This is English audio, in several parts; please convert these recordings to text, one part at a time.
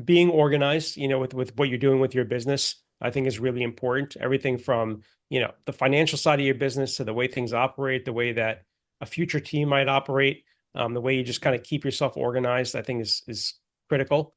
being organized, with what you're doing with your business, I think is really important. Everything from, the financial side of your business to the way things operate, the way that a future team might operate, the way you just kind of keep yourself organized, I think is critical.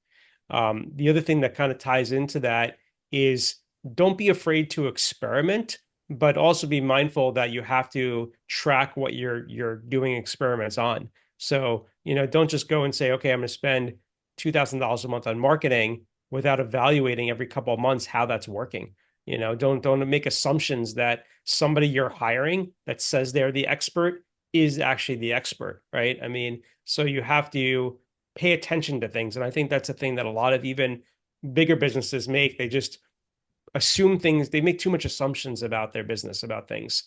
The other thing that kind of ties into that is don't be afraid to experiment, but also be mindful that you have to track what you're doing experiments on. So, don't just go and say, okay, I'm going to spend $2,000 a month on marketing without evaluating every couple of months how that's working. Don't make assumptions that somebody you're hiring that says they're the expert is actually the expert, right? I mean, so you have to pay attention to things. And I think that's a thing that a lot of even bigger businesses make. They just assume things, they make too much assumptions about their business, about things.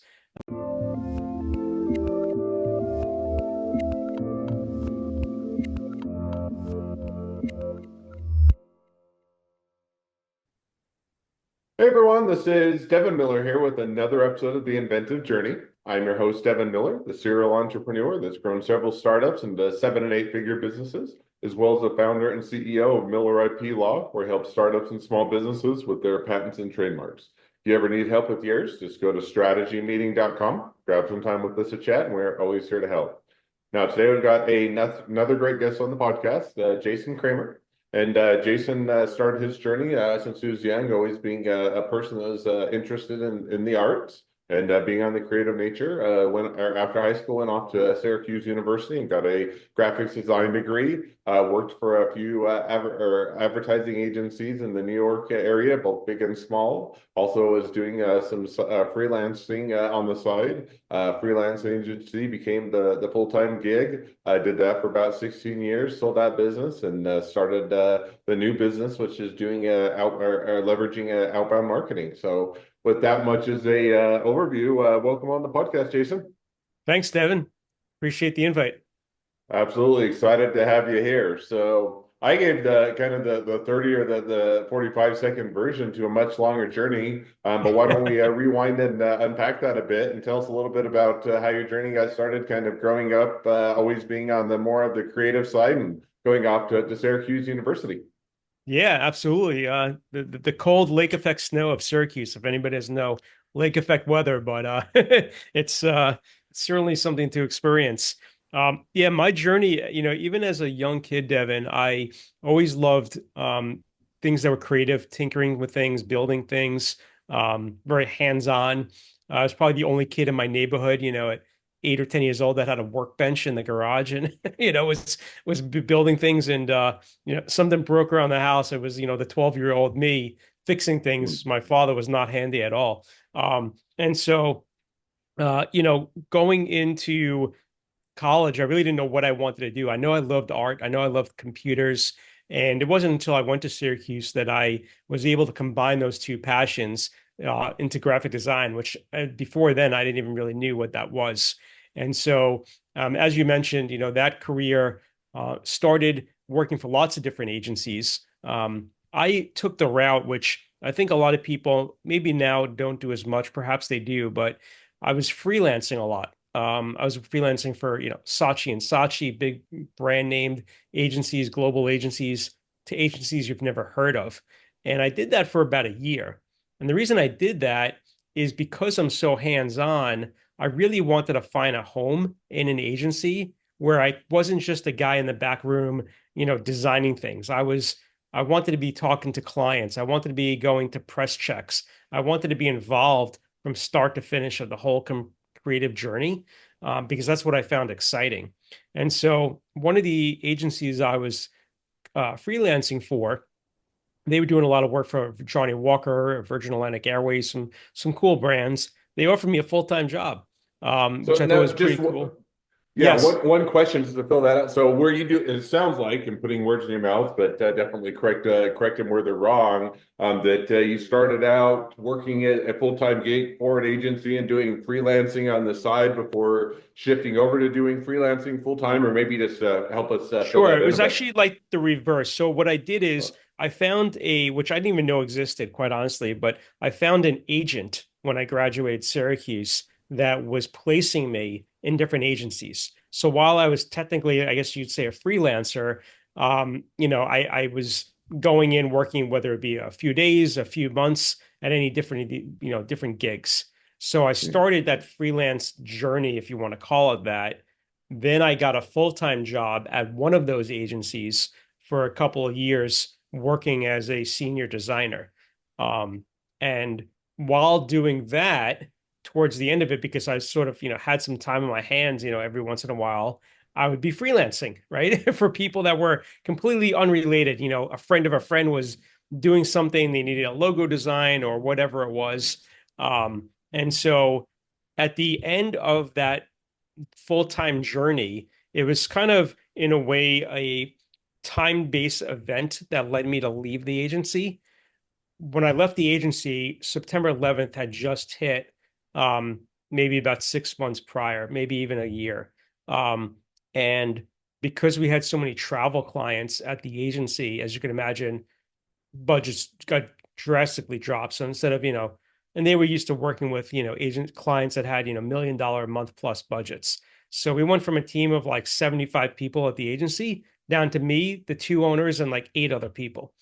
Hey everyone, this is Devin Miller here with another episode of The Inventive Journey. I'm your host, Devin Miller, the serial entrepreneur that's grown several startups into 7 and 8 figure businesses, as well as the founder and CEO of Miller IP Law, where he helps startups and small businesses with their patents and trademarks. If you ever need help with yours, just go to strategymeeting.com, grab some time with us to chat, and we're always here to help. Now, today we've got another great guest on the podcast, Jason Kramer. And Jason started his journey since he was young, always being a person that was interested in the arts and being on the creative nature. After high school, went off to Syracuse University and got a graphics design degree. Worked for a few advertising agencies in the New York area, both big and small. Also was doing some freelancing on the side. Freelance agency became the full-time gig. I did that for about 16 years, sold that business, and started the new business, which is doing leveraging outbound marketing. So with that much as a overview, welcome on the podcast, Jason. Thanks, Devin. Appreciate the invite. Absolutely excited to have you here. So I gave the kind of the 30 or the 45-second version to a much longer journey. But why don't we rewind and unpack that a bit and tell us a little bit about how your journey got started, kind of growing up, always being on the more of the creative side and going off to Syracuse University. Yeah, absolutely. The cold lake effect snow of Syracuse, if anybody doesn't know lake effect weather, but it's certainly something to experience. Yeah, my journey, even as a young kid, Devin, I always loved things that were creative, tinkering with things, building things, very hands-on. I was probably the only kid in my neighborhood, at 8 or 10 years old that had a workbench in the garage and was building things and something broke around the house. It was, the 12-year-old me fixing things. My father was not handy at all. And so, going into college, I really didn't know what I wanted to do. I know I loved art. I know I loved computers. And it wasn't until I went to Syracuse that I was able to combine those two passions into graphic design, which before then I didn't even really knew what that was. And so, as you mentioned, that career started working for lots of different agencies. I took the route, which I think a lot of people maybe now don't do as much. Perhaps they do, but I was freelancing a lot. I was freelancing for, Saatchi and Saatchi, big brand named agencies, global agencies, to agencies you've never heard of. And I did that for about a year. And the reason I did that is because I'm so hands-on, I really wanted to find a home in an agency where I wasn't just a guy in the back room, designing things. I wanted to be talking to clients. I wanted to be going to press checks. I wanted to be involved from start to finish of the whole creative journey, because that's what I found exciting. And so one of the agencies I was freelancing for, they were doing a lot of work for Johnny Walker, Virgin Atlantic Airways, some cool brands. They offered me a full-time job, So which I thought now was pretty cool. yeah, Yes. one question just to fill that out. So where you do, it sounds like, and putting words in your mouth, but definitely correct them where they're wrong. That you started out working at a full-time gig for an agency and doing freelancing on the side before shifting over to doing freelancing full-time, or maybe just help us fill Sure. that It in a was bit. actually like the reverse. So what I did is I found which I didn't even know existed, quite honestly, but I found an agent when I graduated Syracuse that was placing me in different agencies. So while I was technically, I guess you'd say, a freelancer, I was going in, working, whether it be a few days, a few months at any different, different gigs. So I started that freelance journey, if you want to call it that. Then I got a full-time job at one of those agencies for a couple of years working as a senior designer. And while doing that, towards the end of it, because I sort of, had some time on my hands, every once in a while, I would be freelancing, right? For people that were completely unrelated. A friend of a friend was doing something, they needed a logo design or whatever it was. And so at the end of that full-time journey, it was kind of, in a way, a time-based event that led me to leave the agency. When I left the agency, September 11th had just hit, maybe about 6 months prior, maybe even a year. And because we had so many travel clients at the agency, as you can imagine, budgets got drastically dropped. So instead of, and they were used to working with, agent clients that had, $1 million a month plus budgets. So we went from a team of like 75 people at the agency down to me, the two owners, and like eight other people.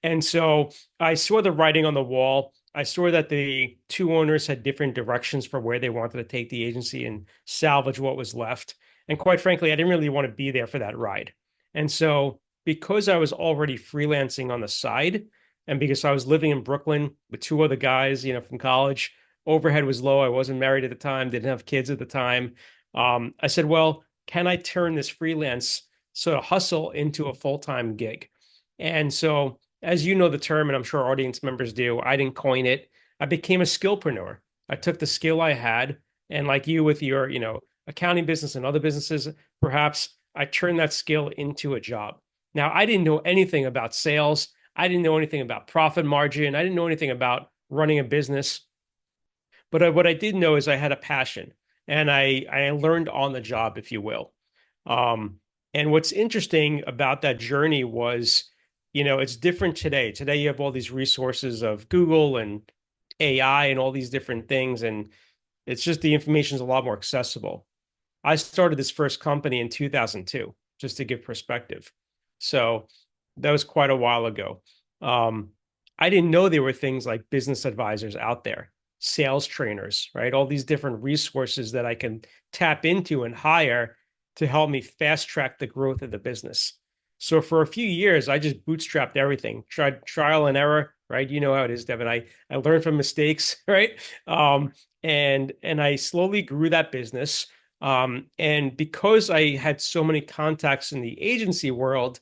And so I saw the writing on the wall. I saw that the two owners had different directions for where they wanted to take the agency and salvage what was left. And quite frankly, I didn't really want to be there for that ride. And so because I was already freelancing on the side, and because I was living in Brooklyn with two other guys, from college, overhead was low. I wasn't married at the time, didn't have kids at the time. I said, well, can I turn this freelance sort of hustle into a full-time gig? And so, as you know the term, and I'm sure audience members do, I didn't coin it. I became a skillpreneur. I took the skill I had, and like you with your, accounting business and other businesses, perhaps I turned that skill into a job. Now, I didn't know anything about sales. I didn't know anything about profit margin. I didn't know anything about running a business. But what I did know is I had a passion, and I learned on the job, if you will. Um, and what's interesting about that journey was, it's different today. Today, you have all these resources of Google and AI and all these different things, and it's just the information is a lot more accessible. I started this first company in 2002, just to give perspective. So that was quite a while ago. Um, I didn't know there were things like business advisors out there, sales trainers, right? All these different resources that I can tap into and hire to help me fast track the growth of the business. So for a few years, I just bootstrapped everything, tried trial and error, right? You know how it is, Devin. I learned from mistakes, right? And I slowly grew that business. And because I had so many contacts in the agency world,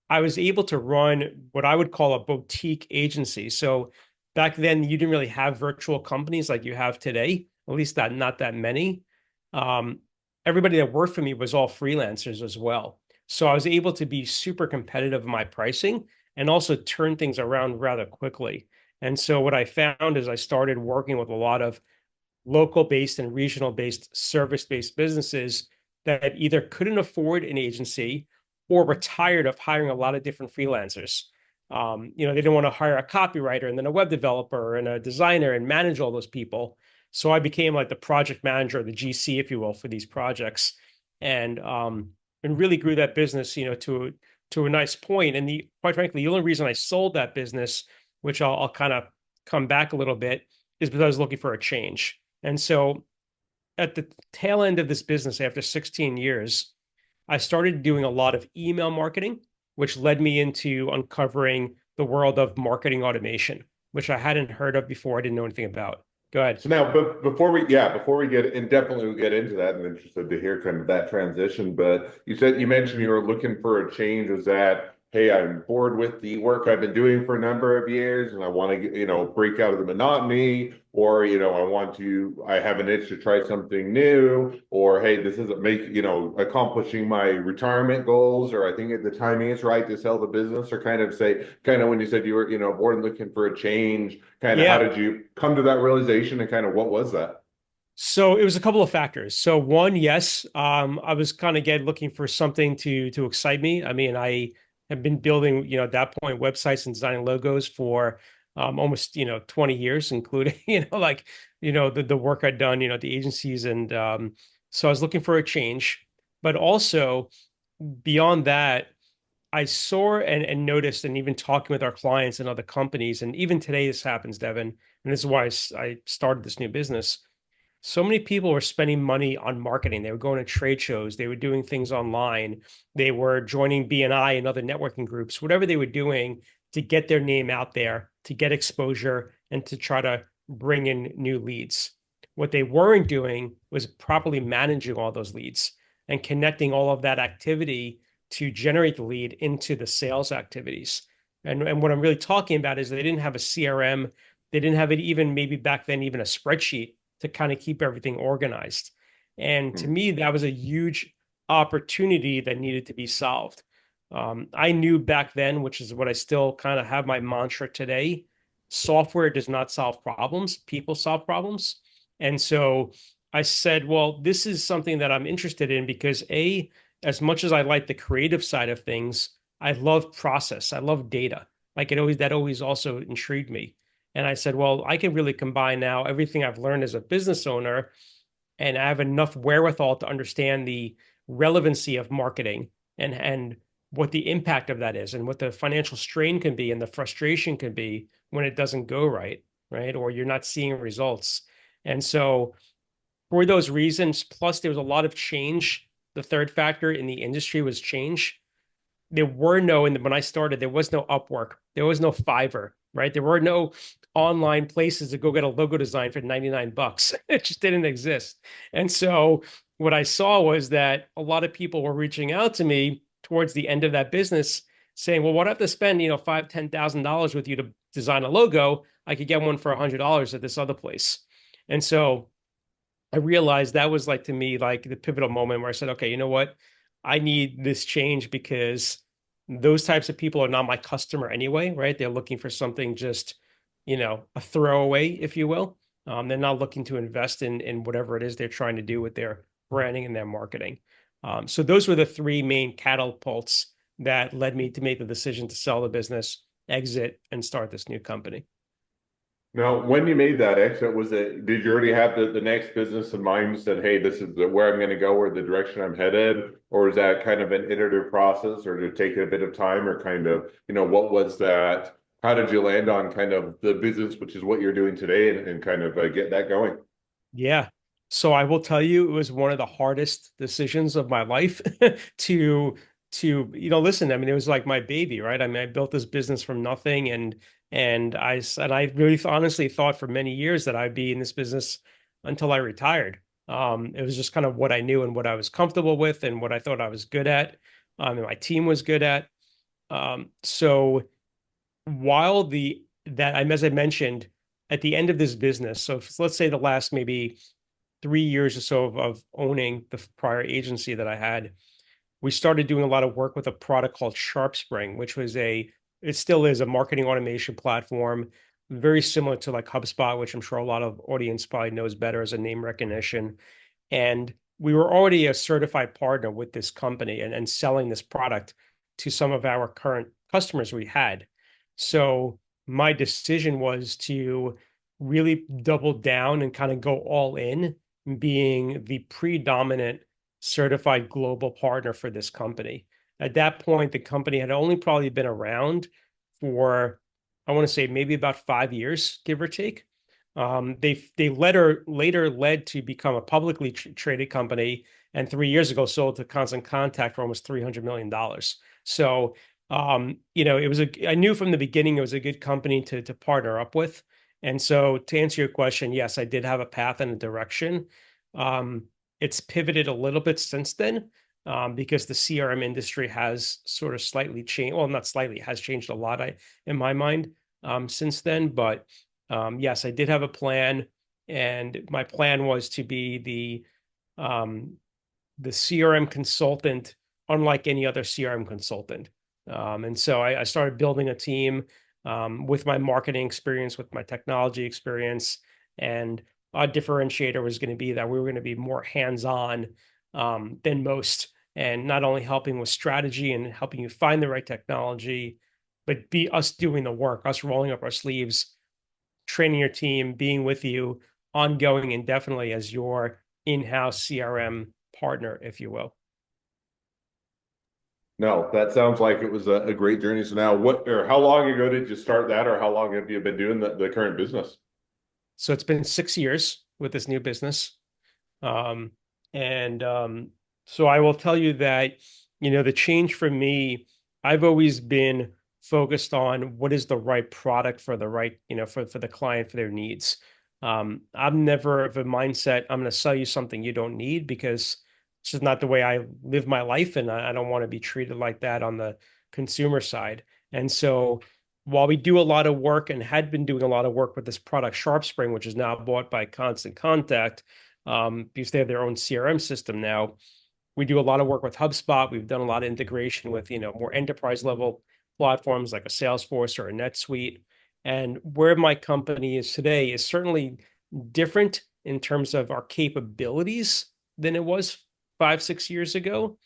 I was able to run what I would call a boutique agency. So back then, you didn't really have virtual companies like you have today, at least not that many. Um, Everybody that worked for me was all freelancers as well. So I was able to be super competitive in my pricing and also turn things around rather quickly. And so what I found is I started working with a lot of local based and regional based service based businesses that either couldn't afford an agency or were tired of hiring a lot of different freelancers. They didn't want to hire a copywriter and then a web developer and a designer and manage all those people. So I became like the project manager, the GC, if you will, for these projects, and really grew that business, to a nice point. And the quite frankly, the only reason I sold that business, which I'll kind of come back a little bit, is because I was looking for a change. And so at the tail end of this business, after 16 years, I started doing a lot of email marketing, which led me into uncovering the world of marketing automation, which I hadn't heard of before. I didn't know anything about. Go ahead. So now, but before we get, and definitely we'll get into that, and interested to hear kind of that transition. But you mentioned you were looking for a change. Was that, hey, I'm bored with the work I've been doing for a number of years, and I want to, break out of the monotony, or I have an itch to try something new, or hey, this isn't accomplishing my retirement goals, or I think the timing is right to sell the business, or kind of when you said you were, bored and looking for a change. Kind of how Yeah. did you come to that realization and kind of what was that? So it was a couple of factors. So one, yes, I was kind of again looking for something to excite me. I mean, I have been building, at that point, websites and designing logos for almost 20 years, including like the work I'd done, at the agencies, and so I was looking for a change, but also beyond that, I saw and noticed, and even talking with our clients and other companies, and even today this happens, Devin, and this is why I started this new business. So many people were spending money on marketing. They were going to trade shows, they were doing things online, they were joining BNI and other networking groups, whatever they were doing to get their name out there, to get exposure, and to try to bring in new leads. What they weren't doing was properly managing all those leads and connecting all of that activity to generate the lead into the sales activities. And what I'm really talking about is they didn't have a CRM. They didn't have it even maybe back then, even a spreadsheet to kind of keep everything organized. And to Hmm. me, that was a huge opportunity that needed to be solved. I knew back then, which is what I still kind of have my mantra today, software does not solve problems, people solve problems. And so I said, well, this is something that I'm interested in because A, as much as I like the creative side of things, I love process. I love data. Like it always, that always also intrigued me. And I said, well, I can really combine now everything I've learned as a business owner, and I have enough wherewithal to understand the relevancy of marketing and what the impact of that is and what the financial strain can be and the frustration can be when it doesn't go right, right? Or you're not seeing results. And so for those reasons, plus there was a lot of change. The third factor in the industry was change. There were no, and when I started, there was no Upwork, there was no Fiverr, right? There were no online places to go get a logo design for 99 bucks. It just didn't exist. And so what I saw was that a lot of people were reaching out to me towards the end of that business saying, well, what do I have to spend, $5, $10,000 with you to design a logo? I could get one for $100 at this other place. And so I realized that was like to me like the pivotal moment where I said, okay, you know what? I need this change because those types of people are not my customer anyway, right? They're looking for something just, a throwaway, if you will. They're not looking to invest in whatever it is they're trying to do with their branding and their marketing. So those were the three main catapults that led me to make the decision to sell the business, exit, and start this new company. Now, when you made that exit, did you already have the next business in mind? You said, hey, this is where I'm going to go or the direction I'm headed? Or is that kind of an iterative process or did it take a bit of time or kind of, what was that? How did you land on kind of the business, which is what you're doing today and kind of get that going? Yeah. So I will tell you, it was one of the hardest decisions of my life to listen. I mean, it was like my baby, right? I mean, I built this business from nothing and I really honestly thought for many years that I'd be in this business until I retired. It was just kind of what I knew and what I was comfortable with and what I thought I was good at, and my team was good at. So while as I mentioned, at the end of this business, so let's say the last maybe 3 years or so of owning the prior agency that I had, we started doing a lot of work with a product called SharpSpring, which it still is a marketing automation platform, very similar to like HubSpot, which I'm sure a lot of audience probably knows better as a name recognition. And we were already a certified partner with this company and selling this product to some of our current customers we had. So my decision was to really double down and kind of go all in, being the predominant certified global partner for this company. At that point, the company had only probably been around for, I want to say, maybe about 5 years, give or take. They later led to become a publicly traded company, and 3 years ago sold to Constant Contact for almost $300 million. So, I knew from the beginning it was a good company to partner up with. And so, to answer your question, yes, I did have a path and a direction. It's pivoted a little bit since then, because the CRM industry has sort of slightly changed. Well, not slightly, has changed a lot, in my mind, since then. But yes, I did have a plan, and my plan was to be um, the CRM consultant, unlike any other CRM consultant. And so I started building a team with my marketing experience, with my technology experience, and our differentiator was going to be that we were going to be more hands-on than most, and not only helping with strategy and helping you find the right technology, but be us doing the work, us rolling up our sleeves, training your team, being with you ongoing indefinitely as your in-house CRM partner, if you will. No, that sounds like it was a great journey. So now what or how long ago did you start that, or how long have you been doing the current business? So it's been 6 years with this new business. Um, and so I will tell you that, the change for me, I've always been focused on what is the right product for the right, for the client, for their needs. I'm never of a mindset, I'm going to sell you something you don't need because it's just not the way I live my life. And I don't want to be treated like that on the consumer side. And so while we do a lot of work and had been doing a lot of work with this product, SharpSpring, which is now bought by Constant Contact, because they have their own CRM system now. We do a lot of work with HubSpot. We've done a lot of integration with, more enterprise level platforms like a Salesforce or a NetSuite. And where my company is today is certainly different in terms of our capabilities than it was 5, 6 years ago.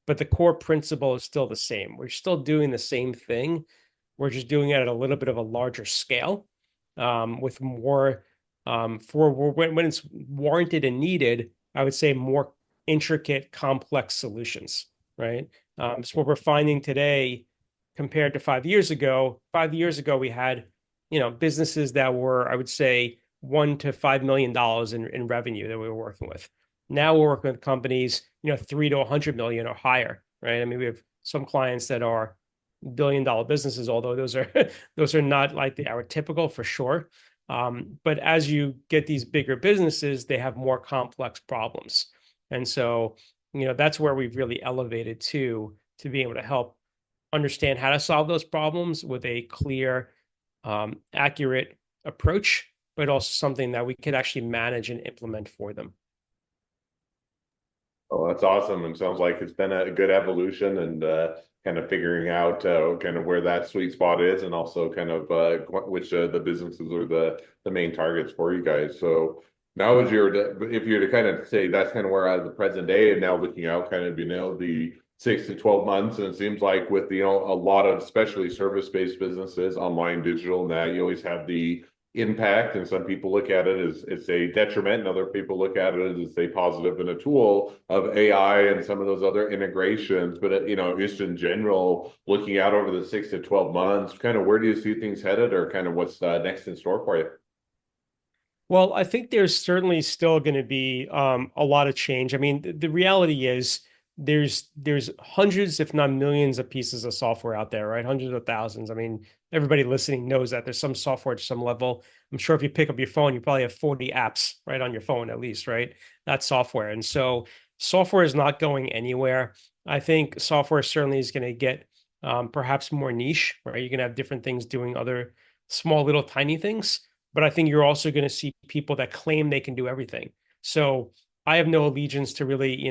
But the core principle is still the same. We're still doing the same thing. We're just doing it at a little bit of a larger scale, with more, for when it's warranted and needed, I would say more intricate, complex solutions, right? So what we're finding today compared to 5 years ago we had, businesses that were, I would say, $1 to $5 million in revenue that we were working with. Now we're working with companies, 3 to 100 million or higher, right? I mean, we have some clients that are billion-dollar businesses, although those are those are not like our typical for sure. But as you get these bigger businesses, they have more complex problems. And so, that's where we've really elevated to be able to help understand how to solve those problems with a clear, accurate approach, but also something that we could actually manage and implement for them. Oh, that's awesome. And sounds like it's been a good evolution and kind of figuring out kind of where that sweet spot is and also kind of which the businesses are the main targets for you guys. So now if you're to kind of say that's kind of where the present day and now looking out kind of, the 6 to 12 months, and it seems like with, a lot of especially service-based businesses, online digital, and that you always have the impact, and some people look at it as it's a detriment and other people look at it as a positive and a tool of AI and some of those other integrations. But just in general, looking out over the 6 to 12 months, kind of where do you see things headed, or kind of what's next in store for you? Well, I think there's certainly still going to be, a lot of change. I mean, the reality is there's hundreds, if not millions, of pieces of software out there, right? Hundreds of thousands. I mean, everybody listening knows that there's some software to some level. I'm sure if you pick up your phone, you probably have 40 apps right on your phone at least, right? That's software. And so software is not going anywhere. I think software certainly is going to get, perhaps more niche, right? You're going to have different things doing other small little tiny things, but I think you're also going to see people that claim they can do everything. So I have no allegiance to really,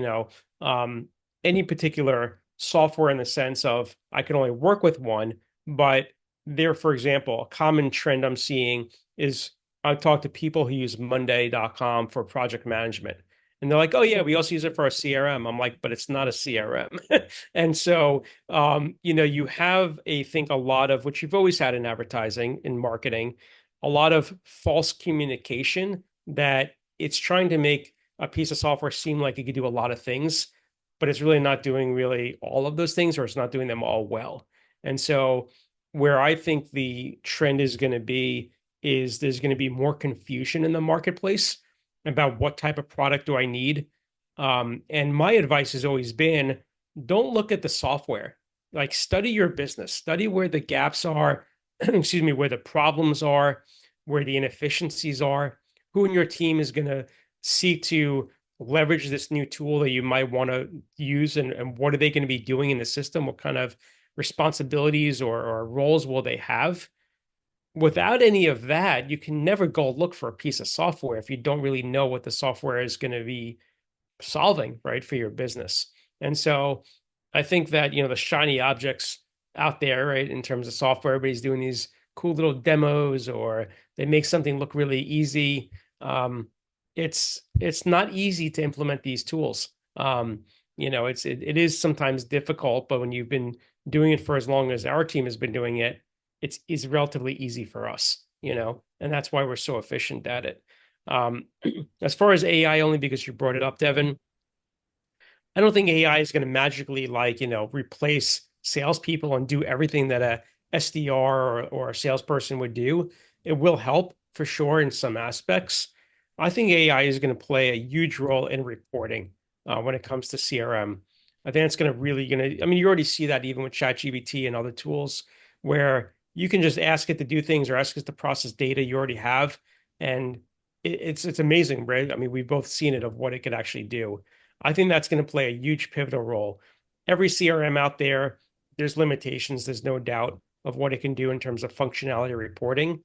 any particular software in the sense of I can only work with one. But there, for example, a common trend I'm seeing is I talk to people who use Monday.com for project management. And they're like, oh, yeah, we also use it for our CRM. I'm like, but it's not a CRM. And so, you have, think a lot of, which you've always had in advertising, in marketing, a lot of false communication that it's trying to make a piece of software seem like it could do a lot of things, but it's really not doing really all of those things, or it's not doing them all well. And so where I think the trend is going to be is there's going to be more confusion in the marketplace about what type of product do I need. And my advice has always been, don't look at the software. Like, study your business, study where the gaps are, excuse me, where the problems are, where the inefficiencies are, who in your team is going to seek to leverage this new tool that you might want to use, and what are they going to be doing in the system? What kind of responsibilities or roles will they have? Without any of that, you can never go look for a piece of software if you don't really know what the software is going to be solving, right, for your business. And so I think that, the shiny objects out there, right, in terms of software, everybody's doing these cool little demos, or they make something look really easy. It's not easy to implement these tools. It is sometimes difficult, but when you've been doing it for as long as our team has been doing it, it's relatively easy for us, and that's why we're so efficient at it. Um, as far as AI, only because you brought it up, Devin, I don't think AI is going to magically replace salespeople and do everything that a SDR or a salesperson would do. It will help for sure in some aspects. I think AI is going to play a huge role in reporting when it comes to CRM. I think it's I mean, you already see that even with ChatGPT and other tools where you can just ask it to do things or ask it to process data you already have. And it's amazing, right? I mean, we've both seen it of what it could actually do. I think that's going to play a huge pivotal role. Every CRM out there, there's limitations, there's no doubt of what it can do in terms of functionality reporting.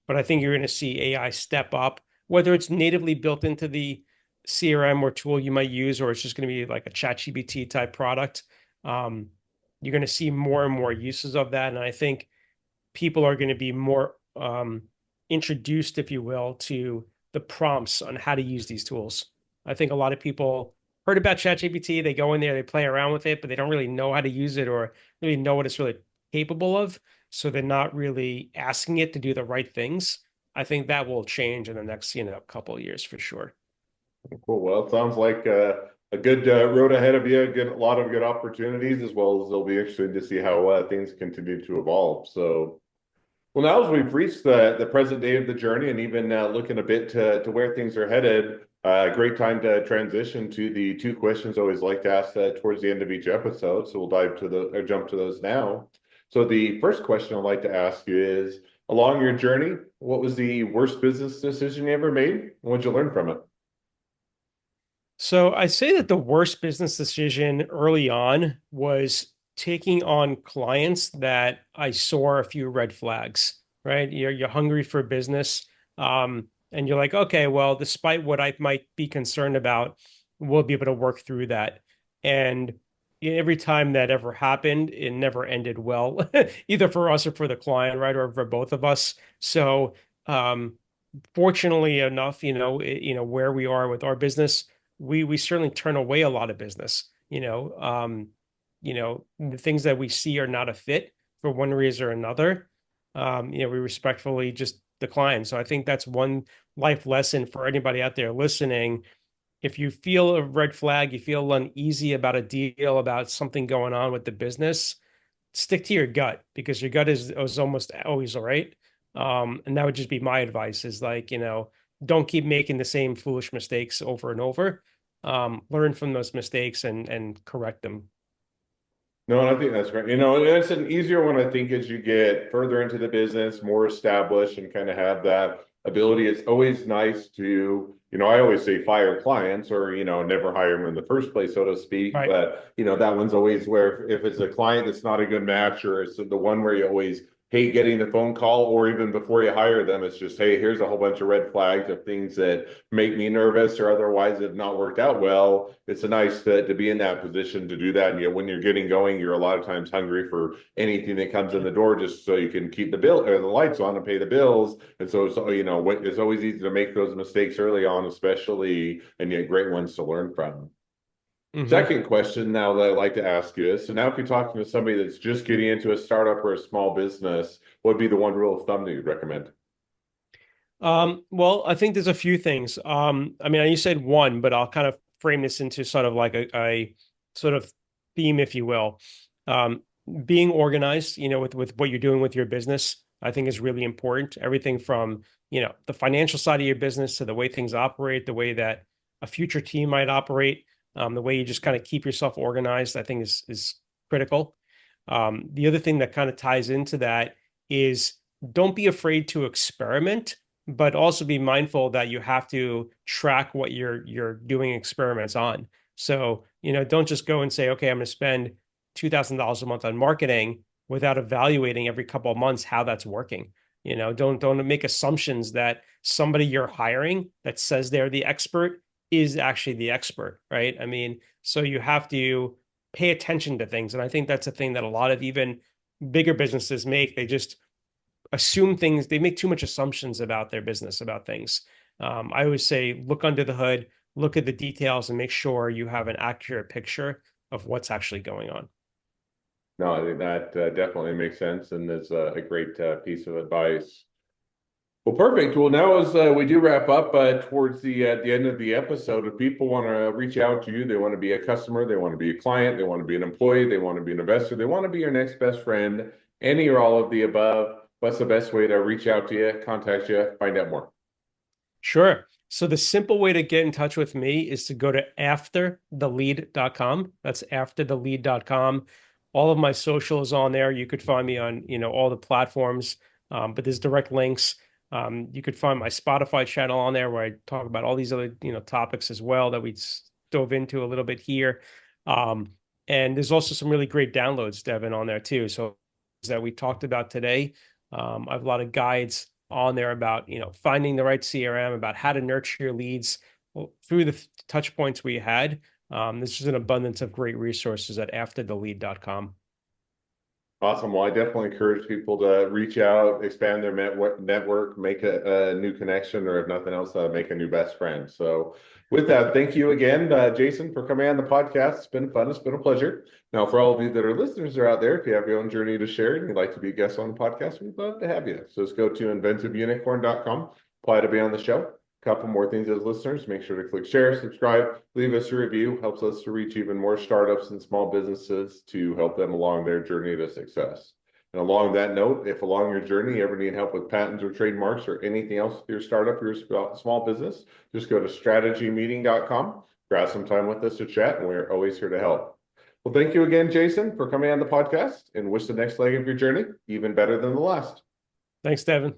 But I think you're going to see AI step up, whether it's natively built into the CRM or tool you might use, or it's just going to be like a ChatGPT type product. Um, you're going to see more and more uses of that. And I think people are going to be more introduced, if you will, to the prompts on how to use these tools. I think a lot of people heard about ChatGPT, they go in there, they play around with it, but they don't really know how to use it or really know what it's really capable of. So they're not really asking it to do the right things. I think that will change in the next, couple of years for sure. Cool. Well, it sounds like a good road ahead of you. A lot of good opportunities, as well as it'll be interesting to see how things continue to evolve. So, well, now as we've reached the present day of the journey, and even looking a bit to where things are headed, great time to transition to the two questions I always like to ask towards the end of each episode. So we'll dive to the or jump to those now. So the first question I'd like to ask you is, along your journey, what was the worst business decision you ever made? What did you learn from it? So I say that the worst business decision early on was taking on clients that I saw a few red flags, right? You're hungry for business. And you're like, okay, well, despite what I might be concerned about, we'll be able to work through that. And every time that ever happened, it never ended well, either for us or for the client, right? Or for both of us. So fortunately enough, where we are with our business, we certainly turn away a lot of business. The things that we see are not a fit for one reason or another. We respectfully just decline. So I think that's one life lesson for anybody out there listening. If you feel a red flag, you feel uneasy about a deal, about something going on with the business, stick to your gut because your gut is almost always right. And that would just be my advice is like, don't keep making the same foolish mistakes over and over. Learn from those mistakes and correct them. No, and I think that's great. And it's an easier one, I think, as you get further into the business, more established, and kind of have that ability. It's always nice to, I always say fire clients or, never hire them in the first place, so to speak. Right. But, that one's always where if it's a client that's not a good match, or it's the one where you always hate getting the phone call, or even before you hire them, it's just, hey, here's a whole bunch of red flags of things that make me nervous or otherwise have not worked out well. It's a nice to be in that position to do that. And when you're getting going, you're a lot of times hungry for anything that comes in the door just so you can keep the bill or the lights on and pay the bills. And so it's always easy to make those mistakes early on, especially, and yet great ones to learn from. Hmm. Second question now that I'd like to ask you is, so now if you're talking to somebody that's just getting into a startup or a small business, what would be the one rule of thumb that you'd recommend? Well, I think there's a few things. I mean, you said one, but I'll kind of frame this into sort of like a sort of theme, if you will. Um, Being organized, with what you're doing with your business, I think is really important. Everything from, the financial side of your business to the way things operate, the way that a future team might operate, the way you just kind of keep yourself organized, I think is critical. The other thing that kind of ties into that is don't be afraid to experiment, but also be mindful that you have to track what you're doing experiments on. So, don't just go and say, okay, I'm going to spend $2,000 a month on marketing without evaluating every couple of months how that's working. Don't make assumptions that somebody you're hiring that says they're the expert is actually the expert, right? I mean, so you have to pay attention to things. And I think that's a thing that a lot of even bigger businesses make. They just assume things, they make too much assumptions about their business, about things. I always say, look under the hood, look at the details, and make sure you have an accurate picture of what's actually going on. No, I think that definitely makes sense and is a great piece of advice. Well, perfect. Well, now as we do wrap up towards the end of the episode, if people want to reach out to you, they want to be a customer, they want to be a client, they want to be an employee, they want to be an investor, they want to be your next best friend, any or all of the above, what's the best way to reach out to you, contact you, find out more? Sure. So the simple way to get in touch with me is to go to afterthelead.com. That's afterthelead.com. All of my social is on there. You could find me on, all the platforms, but there's direct links. You could find my Spotify channel on there where I talk about all these other, topics as well that we dove into a little bit here. Um, and there's also some really great downloads, Devin, on there too. So that we talked about today. I have a lot of guides on there about finding the right CRM, about how to nurture your leads through the touch points we had. This is an abundance of great resources at afterthelead.com. Awesome. Well, I definitely encourage people to reach out, expand their network, make a new connection, or if nothing else, make a new best friend. So, with that, thank you again, Jason, for coming on the podcast. It's been fun. It's been a pleasure. Now, for all of you that are listeners are out there, if you have your own journey to share and you'd like to be a guest on the podcast, we'd love to have you. So, just go to inventiveunicorn.com, apply to be on the show. Couple more things as listeners, make sure to click share, subscribe, leave us a review, helps us to reach even more startups and small businesses to help them along their journey to success. And along that note, if along your journey you ever need help with patents or trademarks or anything else with your startup or your small business, just go to strategymeeting.com, grab some time with us to chat, and we're always here to help. Well, thank you again, Jason, for coming on the podcast, and wish the next leg of your journey even better than the last. Thanks, Devin.